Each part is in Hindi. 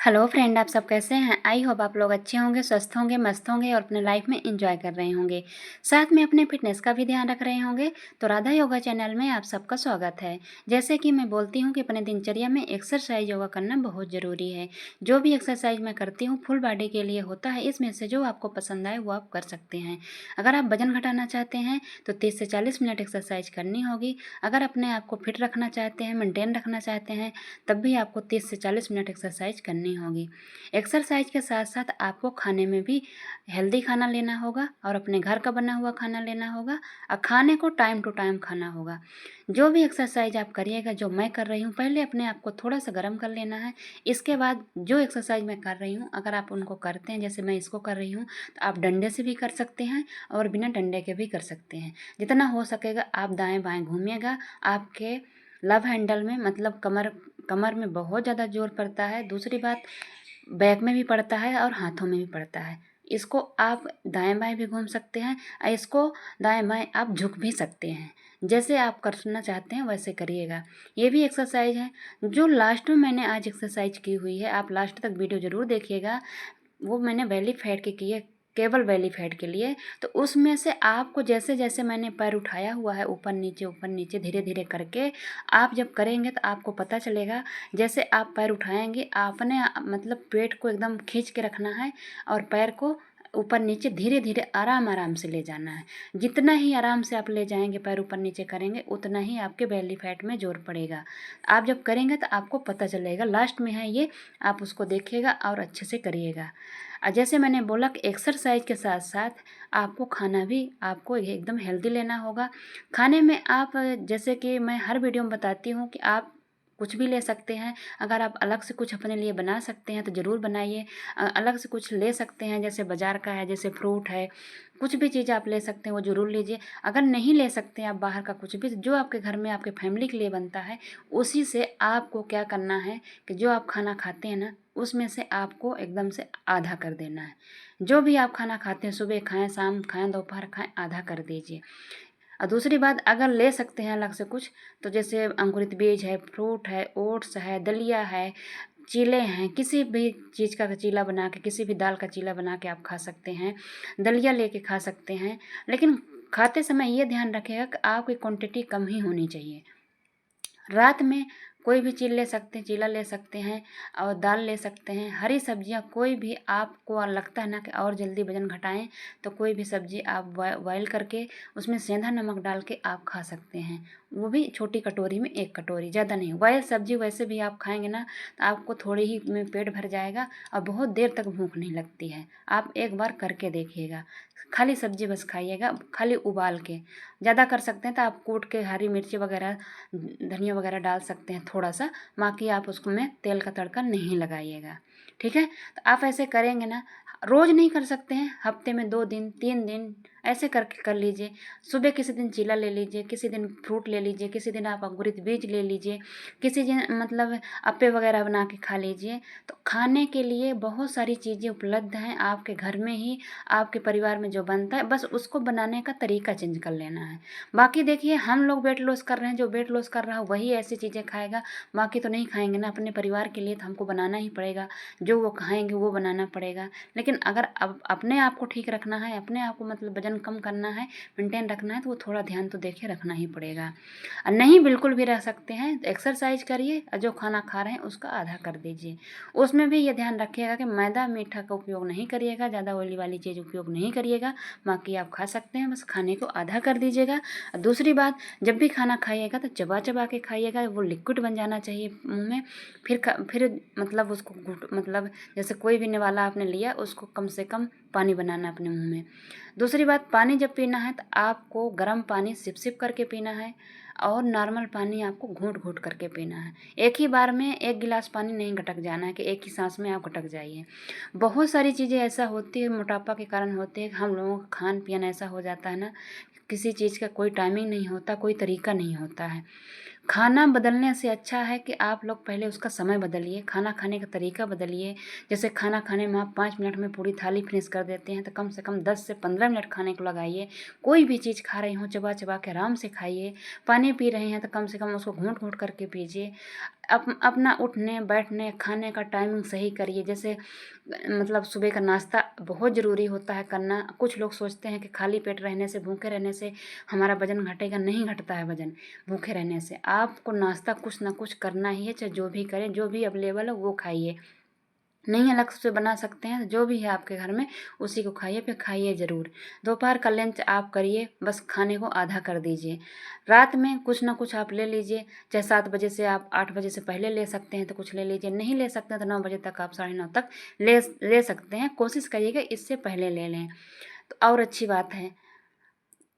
हेलो फ्रेंड, आप सब कैसे हैं? आई होप आप लोग अच्छे होंगे, स्वस्थ होंगे, मस्त होंगे और अपने लाइफ में एंजॉय कर रहे होंगे। साथ में अपने फिटनेस का भी ध्यान रख रहे होंगे। तो राधा योगा चैनल में आप सबका स्वागत है। जैसे कि मैं बोलती हूँ कि अपने दिनचर्या में एक्सरसाइज योगा करना बहुत ज़रूरी है। जो भी एक्सरसाइज मैं करती हूँ फुल बॉडी के लिए होता है। इसमें से जो आपको पसंद आए वो आप कर सकते हैं। अगर आप वजन घटाना चाहते हैं तो 30 से 40 मिनट एक्सरसाइज करनी होगी। अगर अपने आप को फिट रखना चाहते हैं, मेंटेन रखना चाहते हैं, तब भी आपको 30 से 40 मिनट एक्सरसाइज करनी होगी। एक्सरसाइज के साथ साथ आपको खाने में भी हेल्दी खाना लेना होगा और अपने घर का बना हुआ खाना लेना होगा और खाने को टाइम टू टाइम खाना होगा। जो भी एक्सरसाइज आप करिएगा, जो मैं कर रही हूँ, पहले अपने आप को थोड़ा सा गर्म कर लेना है। इसके बाद जो एक्सरसाइज मैं कर रही हूँ अगर आप उनको करते हैं, जैसे मैं इसको कर रही हूँ, तो आप डंडे से भी कर सकते हैं और बिना डंडे के भी कर सकते हैं। जितना हो सकेगा आप दाएं बाएं घूमिएगा। आपके लव हैंडल में मतलब कमर कमर में बहुत ज़्यादा जोर पड़ता है। दूसरी बात, बैक में भी पड़ता है और हाथों में भी पड़ता है। इसको आप दाएं बाएं भी घूम सकते हैं और इसको दाएं बाएं आप झुक भी सकते हैं। जैसे आप करना चाहते हैं वैसे करिएगा। ये भी एक्सरसाइज है। जो लास्ट में मैंने आज एक्सरसाइज की हुई है, आप लास्ट तक वीडियो ज़रूर देखिएगा। वो मैंने बेली फैट की है, केवल बेली फैट के लिए। तो उसमें से आपको जैसे जैसे मैंने पैर उठाया हुआ है, ऊपर नीचे धीरे धीरे करके आप जब करेंगे तो आपको पता चलेगा। जैसे आप पैर उठाएंगे, आपने मतलब पेट को एकदम खींच के रखना है और पैर को ऊपर नीचे धीरे धीरे आराम आराम से ले जाना है। जितना ही आराम से आप ले जाएंगे, पैर ऊपर नीचे करेंगे, उतना ही आपके बेली फैट में जोर पड़ेगा। आप जब करेंगे तो आपको पता चलेगा। लास्ट में है ये, आप उसको देखिएगा और अच्छे से करिएगा। जैसे मैंने बोला कि एक्सरसाइज के साथ साथ आपको खाना भी आपको एकदम हेल्दी लेना होगा। खाने में आप, जैसे कि मैं हर वीडियो में बताती हूँ कि आप कुछ भी ले सकते हैं। अगर आप अलग से कुछ अपने लिए बना सकते हैं तो ज़रूर बनाइए। अलग से कुछ ले सकते हैं, जैसे बाज़ार का है, जैसे फ्रूट है, कुछ भी चीज़ आप ले सकते हैं वो ज़रूर लीजिए। अगर नहीं ले सकते हैं आप बाहर का कुछ भी, जो आपके घर में आपके फैमिली के लिए बनता है, उसी से आपको क्या करना है कि जो आप खाना खाते हैं ना, उसमें से आपको एकदम से आधा कर देना है। जो भी आप खाना खाते हैं, सुबह खाएं, शाम खाएं, दोपहर खाएं, आधा कर दीजिए। और दूसरी बात, अगर ले सकते हैं अलग से कुछ, तो जैसे अंकुरित बीज है, फ्रूट है, ओट्स है, दलिया है, चीले हैं, किसी भी चीज़ का चीला बना के, किसी भी दाल का चीला बना के आप खा सकते हैं। दलिया लेके खा सकते हैं। लेकिन खाते समय ये ध्यान रखिएगा कि आपकी क्वांटिटी कम ही होनी चाहिए। रात में कोई भी चीज़ ले सकते हैं, चीला ले सकते हैं और दाल ले सकते हैं। हरी सब्जियां कोई भी आपको लगता है ना कि और जल्दी वजन घटाएं, तो कोई भी सब्जी आप बॉयल करके उसमें सेंधा नमक डाल के आप खा सकते हैं। वो भी छोटी कटोरी में 1 कटोरी, ज़्यादा नहीं। बॉयल सब्जी वैसे भी आप खाएंगे ना तो आपको थोड़ी ही में पेट भर जाएगा और बहुत देर तक भूख नहीं लगती है। आप एक बार करके देखिएगा। खाली सब्जी बस खाइएगा, खाली उबाल के। ज़्यादा कर सकते हैं तो आप कूट के हरी मिर्ची वगैरह, धनिया वगैरह डाल सकते हैं थोड़ा सा। बाकी आप उसको में तेल का तड़का नहीं लगाइएगा। ठीक है? तो आप ऐसे करेंगे ना, रोज़ नहीं कर सकते हैं, हफ्ते में 2 दिन 3 दिन ऐसे करके कर लीजिए। सुबह किसी दिन चीला ले लीजिए, किसी दिन फ्रूट ले लीजिए, किसी दिन आप अंकुरित बीज ले लीजिए, किसी दिन मतलब अप्पे वगैरह बना के खा लीजिए। तो खाने के लिए बहुत सारी चीज़ें उपलब्ध हैं आपके घर में ही, आपके परिवार में जो बनता है, बस उसको बनाने का तरीका चेंज कर लेना है। बाकी देखिए, हम लोग वेट लॉस कर रहे हैं, जो वेट लॉस कर रहा है वही ऐसी चीज़ें खाएगा, बाकी तो नहीं खाएंगे ना। अपने परिवार के लिए तो हमको बनाना ही पड़ेगा, जो वो खाएंगे वो बनाना पड़ेगा। लेकिन अगर अब अपने आप को ठीक रखना है, अपने आप को मतलब वजन कम करना है, मेंटेन रखना है, तो वो थोड़ा ध्यान तो देखिए रखना ही पड़ेगा। और नहीं बिल्कुल भी रह सकते हैं तो एक्सरसाइज करिए और जो खाना खा रहे हैं उसका आधा कर दीजिए। उसमें भी ये ध्यान रखिएगा कि मैदा मीठा का उपयोग नहीं करिएगा, ज़्यादा ऑयली वाली चीज़ उपयोग नहीं करिएगा। बाकी आप खा सकते हैं, बस खाने को आधा कर दीजिएगा। और दूसरी बात, जब भी खाना खाइएगा तो चबा चबा के खाइएगा, वो लिक्विड बन जाना चाहिए मुंह में। फिर मतलब उसको मतलब जैसे कोई भी निवाला आपने लिया, उसको कम से कम पानी बनाना अपने मुंह में। दूसरी बात, पानी जब पीना है तो आपको गर्म पानी सिप सिप करके पीना है और नॉर्मल पानी आपको घूंट घूंट करके पीना है। एक ही बार में 1 गिलास पानी नहीं गटक जाना है कि एक ही सांस में आप गटक जाइए। बहुत सारी चीज़ें ऐसा होती है, मोटापा के कारण होती है कि हम लोगों का खान पियन ऐसा हो जाता है ना, किसी चीज़ का कोई टाइमिंग नहीं होता, कोई तरीका नहीं होता है। खाना बदलने से अच्छा है कि आप लोग पहले उसका समय बदलिए, खाना खाने का तरीका बदलिए। जैसे खाना खाने में आप 5 मिनट में पूरी थाली फिनिश कर देते हैं, तो कम से कम 10 से 15 मिनट खाने को लगाइए। कोई भी चीज़ खा रहे हो चबा चबा के आराम से खाइए। पानी पी रहे हैं तो कम से कम उसको घूंट घूंट करके पीजिए। अपना उठने बैठने खाने का टाइमिंग सही करिए। जैसे मतलब सुबह का नाश्ता बहुत ज़रूरी होता है करना। कुछ लोग सोचते हैं कि खाली पेट रहने से, भूखे रहने से हमारा वज़न घटेगा। नहीं घटता है वज़न भूखे रहने से। आपको नाश्ता कुछ ना कुछ करना ही है, चाहे जो भी करें, जो भी अवेलेबल हो वो खाइए। नहीं अलग से बना सकते हैं, जो भी है आपके घर में उसी को खाइए, फिर खाइए ज़रूर। दोपहर का लंच आप करिए, बस खाने को आधा कर दीजिए। रात में कुछ ना कुछ आप ले लीजिए, चाहे 7 बजे से आप 8 बजे से पहले ले सकते हैं तो कुछ ले लीजिए, नहीं ले सकते हैं तो 9 बजे तक आप 9:30 तक ले सकते हैं। कोशिश करिएगा इससे पहले ले लें तो और अच्छी बात है।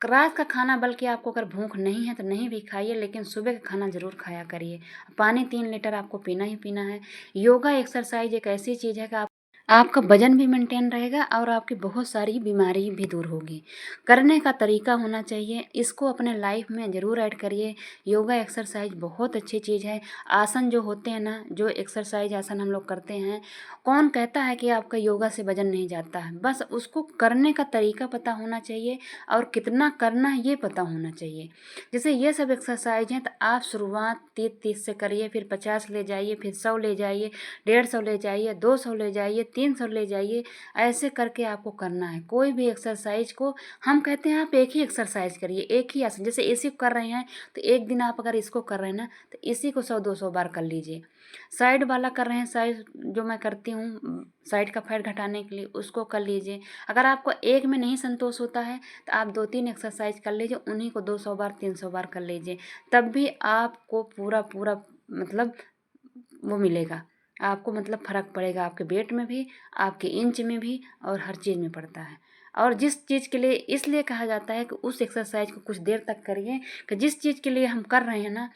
रात का खाना बल्कि आपको अगर भूख नहीं है तो नहीं भी खाइए, लेकिन सुबह का खाना ज़रूर खाया करिए। पानी 3 लीटर आपको पीना ही पीना है। योगा एक्सरसाइज एक ऐसी चीज़ है कि आपका वजन भी मेंटेन रहेगा और आपकी बहुत सारी बीमारी भी दूर होगी। करने का तरीका होना चाहिए, इसको अपने लाइफ में ज़रूर ऐड करिए। योगा एक्सरसाइज बहुत अच्छी चीज़ है। आसन जो होते हैं ना, जो एक्सरसाइज आसन हम लोग करते हैं, कौन कहता है कि आपका योगा से वजन नहीं जाता है? बस उसको करने का तरीका पता होना चाहिए और कितना करना है ये पता होना चाहिए। जैसे ये सब एक्सरसाइज हैं तो आप शुरुआत 30-30 से करिए, फिर 50 ले जाइए, फिर 100 ले जाइए, 150 ले जाइए, 200 ले जाइए, 300 ले जाइए। ऐसे करके आपको करना है। कोई भी एक्सरसाइज को हम कहते हैं आप एक ही एक्सरसाइज करिए, एक ही आसन। जैसे इसी को कर रहे हैं तो एक दिन आप अगर इसको कर रहे हैं ना तो इसी को 100-200 बार कर लीजिए। साइड वाला कर रहे हैं, साइड जो मैं करती हूँ साइड का फैट घटाने के लिए, उसको कर लीजिए। अगर आपको एक में नहीं संतोष होता है तो आप 2-3 एक्सरसाइज कर लीजिए, उन्हीं को 200 बार 300 बार कर लीजिए। तब भी आपको पूरा पूरा मतलब वो मिलेगा, आपको मतलब फ़र्क पड़ेगा आपके वेट में भी, आपके इंच में भी और हर चीज़ में पड़ता है। और जिस चीज़ के लिए इसलिए कहा जाता है कि उस एक्सरसाइज को कुछ देर तक करिए कि जिस चीज़ के लिए हम कर रहे हैं ना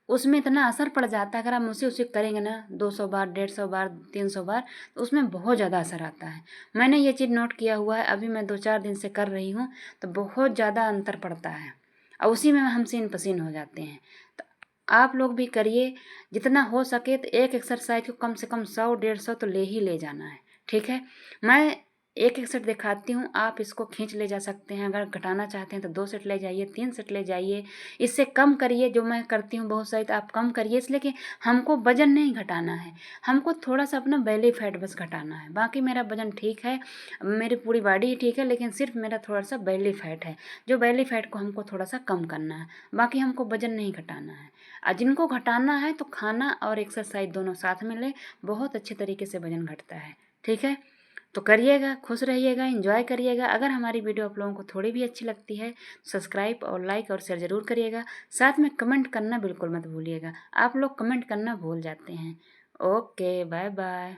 उसमें इतना असर पड़ जाता है। अगर हम उसे उसे करेंगे ना 200 बार, 150 बार, 300 बार, तो उसमें बहुत ज़्यादा असर आता है। मैंने ये चीज़ नोट किया हुआ है, अभी मैं 2-4 दिन से कर रही हूँ तो बहुत ज़्यादा अंतर पड़ता है और उसी में हम सीन पसीन हो जाते हैं। तो आप लोग भी करिए, जितना हो सके तो एक एक्सरसाइज को कम से कम 100-150 तो ले ही ले जाना है, ठीक है। मैं एक एक सेट दिखाती हूँ, आप इसको खींच ले जा सकते हैं। अगर घटाना चाहते हैं तो 2 सेट ले जाइए, 3 सेट ले जाइए। इससे कम करिए, जो मैं करती हूँ बहुत सारी, तो आप कम करिए, इसलिए कि हमको वजन नहीं घटाना है, हमको थोड़ा सा अपना बेली फैट बस घटाना है। बाकी मेरा वजन ठीक है, मेरी पूरी बॉडी ही ठीक है, लेकिन सिर्फ मेरा थोड़ा सा बेली फैट है, जो बेली फैट को हमको थोड़ा सा कम करना है। बाकी हमको वजन नहीं घटाना है। और जिनको घटाना है तो खाना और एक्सरसाइज दोनों साथ में लें, बहुत अच्छे तरीके से वजन घटता है, ठीक है। तो करिएगा, खुश रहिएगा, एंजॉय करिएगा। अगर हमारी वीडियो आप लोगों को थोड़ी भी अच्छी लगती है सब्सक्राइब और लाइक और शेयर ज़रूर करिएगा। साथ में कमेंट करना बिल्कुल मत भूलिएगा, आप लोग कमेंट करना भूल जाते हैं। Okay, bye bye.